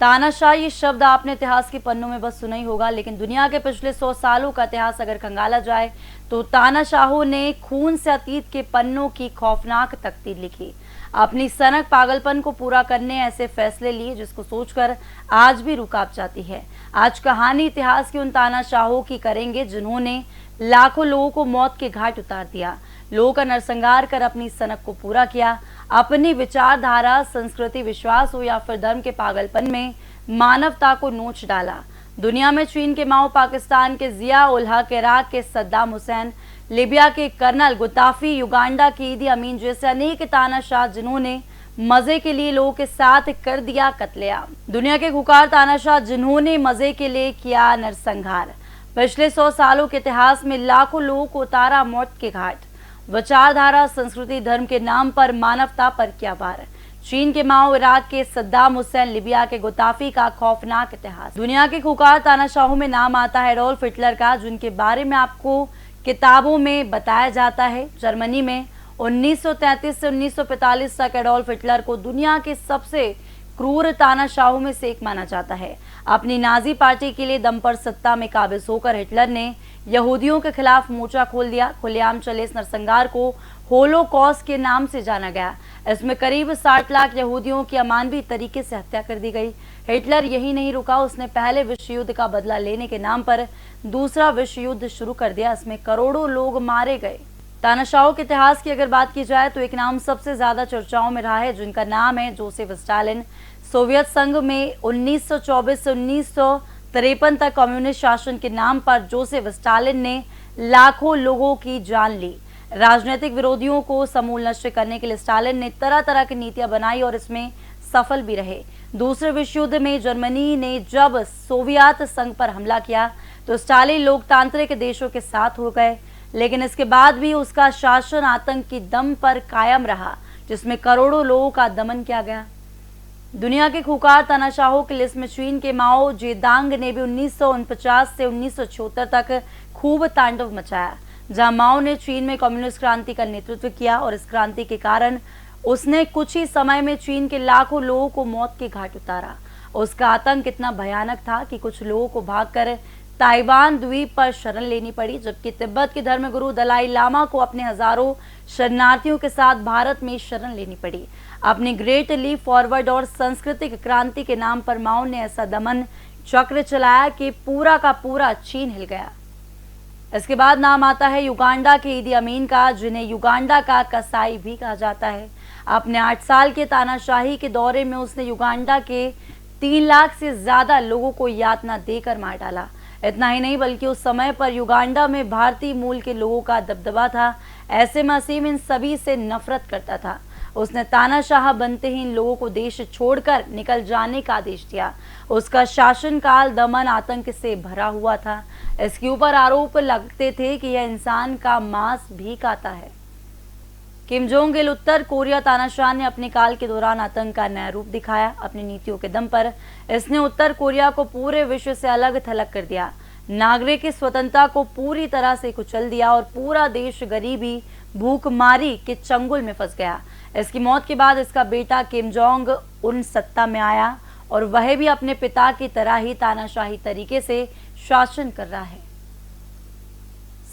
तानाशाह ये शब्द आपने इतिहास के पन्नों में बस सुना ही होगा, लेकिन दुनिया के पिछले 100 सालों का इतिहास अगर खंगाला जाए तो तानाशाहों ने खून से अतीत के पन्नों की खौफनाक तकदीर लिखी। अपनी सनक पागलपन को पूरा करने ऐसे फैसले लिए जिसको सोचकर आज भी रूह कांप जाती है। आज कहानी इतिहास के उन तानाशाहों की करेंगे जिन्होंने लाखों लोगों को मौत के घाट उतार दिया, लोगों का नरसंहार कर अपनी सनक को पूरा किया। अपनी विचारधारा, संस्कृति, विश्वास हो या फिर धर्म के पागलपन में मानवता को नोच डाला। दुनिया में चीन के माओ, पाकिस्तान के जिया उल हक, इराक के सद्दाम हुसैन, लीबिया के कर्नल गुद्दाफी, युगांडा की ईदी अमीन जैसे अनेक तानाशाह जिन्होंने मजे के लिए लोगों के साथ कर दिया कत्लेआम। दुनिया के खुकार तानाशाह जिन्होंने मजे के लिए किया नरसंहार। पिछले 100 सालों के इतिहास में लाखों लोगों को उतारा मौत के घाट। विचारधारा, संस्कृति, धर्म के नाम पर मानवता पर क्या वार। चीन के माओ, इराक के सद्दाम हुसैन, लीबिया के गुद्दाफी का खौफनाक इतिहास। दुनिया के खुकार तानाशाहों में नाम आता है एडोल्फ हिटलर का, जिनके बारे में आपको किताबों में बताया जाता है। जर्मनी में 1933 से 1945 तक एडोल्फ हिटलर को दुनिया के सबसे क्रूर तानाशाहों में से एक माना जाता है। अपनी नाजी पार्टी के लिए दम पर सत्ता में काबिज होकर हिटलर ने यहूदियों के खिलाफ मोर्चा खोल दिया। खुलेआम चले इस नरसंहार को होलोकॉस्ट के नाम से जाना गया। इसमें करीब 60 लाख यहूदियों की अमानवीय तरीके से हत्या कर दी गई। हिटलर यही नहीं रुका, उसने पहले विश्व युद्ध का बदला लेने के नाम पर दूसरा विश्व युद्ध शुरू कर दिया। इसमें करोड़ों लोग मारे गए। तानाशाहों के इतिहास की अगर बात की जाए तो एक नाम सबसे ज्यादा चर्चाओं में रहा है, जिनका नाम है जोसेफ स्टालिन। सोवियत संघ में 1924 से 1953 तक कम्युनिस्ट शासन के नाम पर जोसेफ स्टालिन ने लाखों लोगों की जान ली। राजनीतिक विरोधियों को समूल नष्ट करने के लिए स्टालिन ने तरह तरह की नीतियां बनाई और इसमें सफल भी रहे। दूसरे विश्व युद्ध में जर्मनी ने जब सोवियत संघ पर हमला किया तो स्टालिन लोकतांत्रिक देशों के साथ हो गए, लेकिन इसके बाद भी उसका शासन आतंक की दम पर कायम रहा, जिसमें करोड़ों लोगों का दमन किया गया। दुनिया के खुकार तानाशाहों की लिस्ट में चीन के माओ जेदांग ने भी 1949 से 1976 तक खूब तांडव मचाया, जहां माओ ने चीन में कम्युनिस्ट क्रांति का नेतृत्व किया और इस क्रांति के कारण उसने कुछ ही समय में चीन के लाखों लोगों को मौत के घाट उतारा। उसका आतंक इतना भयानक था कि कुछ लोगों को भागकर ताइवान द्वीप पर शरण लेनी पड़ी, जबकि तिब्बत के धर्मगुरु दलाई लामा को अपने हजारों शरणार्थियों के साथ भारत में शरण लेनी पड़ी। अपनी ग्रेट लीप फॉरवर्ड और सांस्कृतिक क्रांति के नाम पर माओ ने ऐसा दमन चक्र चलाया कि पूरा का पूरा चीन हिल गया। इसके बाद नाम आता है युगांडा के ईदी अमीन का, जिन्हें युगांडा का कसाई भी कहा जाता है। अपने 8 साल के तानाशाही के दौरे में उसने युगांडा के 3 लाख से ज्यादा लोगों को यातना देकर मार डाला। इतना ही नहीं बल्कि उस समय पर युगांडा में भारतीय मूल के लोगों का दबदबा था। ऐसे में असीम इन सभी से नफरत करता था। उसने तानाशाह बनते ही इन लोगों को देश छोड़कर निकल जाने का आदेश दिया। उसका शासनकाल दमन आतंक से भरा हुआ था। इसके ऊपर आरोप लगते थे कि यह इंसान का मांस भी खाता है। किम जोंग इल उत्तर कोरिया तानाशाह ने अपने काल के दौरान आतंक का नया रूप दिखाया। अपनी नीतियों के दम पर इसने उत्तर कोरिया को पूरे विश्व से अलग थलग कर दिया, नागरिक की स्वतंत्रता को पूरी तरह से कुचल दिया और पूरा देश गरीबी, भूखमारी के चंगुल में फंस गया। इसकी मौत के बाद इसका बेटा किम जोंग उन सत्ता में आया और वह भी अपने पिता की तरह ही तानाशाही तरीके से शासन कर रहा है।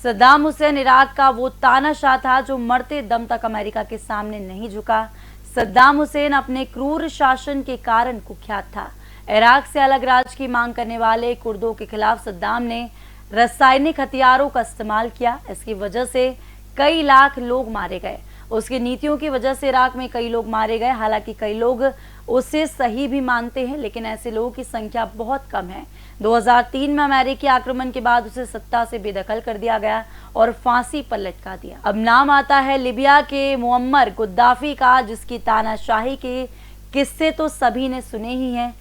सद्दाम हुसैन इराक का वो तानाशाह था जो मरते दम तक अमेरिका के सामने नहीं झुका। सद्दाम हुसैन अपने क्रूर शासन के कारण कुख्यात था। इराक से अलग राज्य की मांग करने वाले कुर्दों के खिलाफ सद्दाम ने रासायनिक हथियारों का इस्तेमाल किया। इसकी वजह से कई लाख लोग मारे गए। उसकी नीतियों की वजह से इराक में कई लोग मारे गए। हालांकि कई लोग उसे सही भी मानते हैं, लेकिन ऐसे लोगों की संख्या बहुत कम है। 2003 में अमेरिकी आक्रमण के बाद उसे सत्ता से बेदखल कर दिया गया और फांसी पर लटका दिया। अब नाम आता है लीबिया के मुअम्मर गुद्दाफी का, जिसकी तानाशाही के किस्से तो सभी ने सुने ही हैं।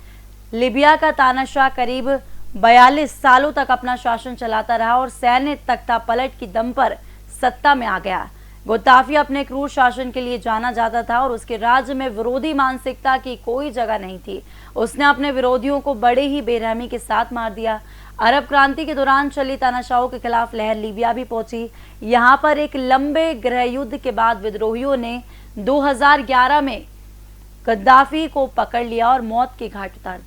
लीबिया का तानाशाह करीब 42 सालों तक अपना शासन चलाता रहा और सैन्य तख्ता पलट की दम पर सत्ता में आ गया। गुद्दाफी अपने क्रूर शासन के लिए जाना जाता था और उसके राज्य में विरोधी मानसिकता की कोई जगह नहीं थी। उसने अपने विरोधियों को बड़े ही बेरहमी के साथ मार दिया। अरब क्रांति के दौरान चली तानाशाहों के खिलाफ लहर लीबिया भी पहुंची। यहां पर एक लंबे गृह युद्ध के बाद विद्रोहियों ने 2011 में गद्दाफी को पकड़ लिया और मौत के घाट उतार दिया।